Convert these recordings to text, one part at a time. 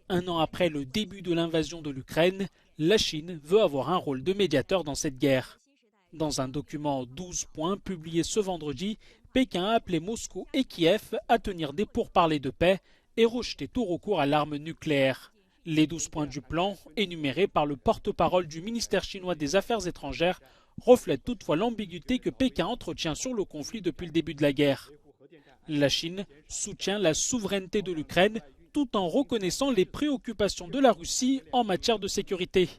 Un an après le début de l'invasion de l'Ukraine, la Chine veut avoir un rôle de médiateur dans cette guerre. Dans un document 12 points publié ce vendredi, Pékin a appelé Moscou et Kiev à tenir des pourparlers de paix et rejeter tout recours à l'arme nucléaire. Les 12 points du plan, énumérés par le porte-parole du ministère chinois des Affaires étrangères, reflètent toutefois l'ambiguïté que Pékin entretient sur le conflit depuis le début de la guerre. La Chine soutient la souveraineté de l'Ukraine tout en reconnaissant les préoccupations de la Russie en matière de sécurité.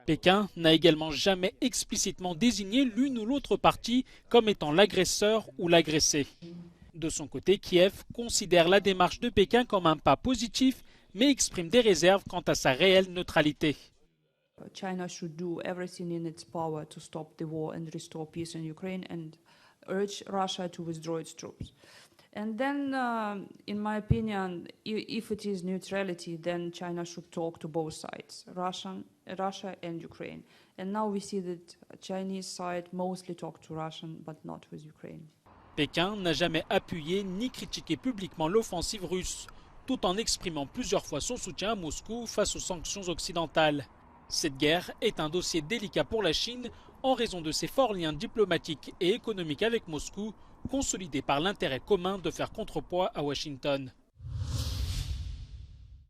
Pékin n'a également jamais explicitement désigné l'une ou l'autre partie comme étant l'agresseur ou l'agressé. De son côté, Kiev considère la démarche de Pékin comme un pas positif, mais exprime des réserves quant à sa réelle neutralité. China should do everything in its power to stop the war and restore peace in Ukraine and urge Russia to withdraw its troops. And then, in my opinion, if it is neutrality, then China should talk to both sides, Russia and Ukraine. And now we see that the Chinese side mostly talk to Russian, but not with Ukraine. Pékin n'a jamais appuyé ni critiqué publiquement l'offensive russe, tout en exprimant plusieurs fois son soutien à Moscou face aux sanctions occidentales. Cette guerre est un dossier délicat pour la Chine en raison de ses forts liens diplomatiques et économiques avec Moscou, consolidés par l'intérêt commun de faire contrepoids à Washington.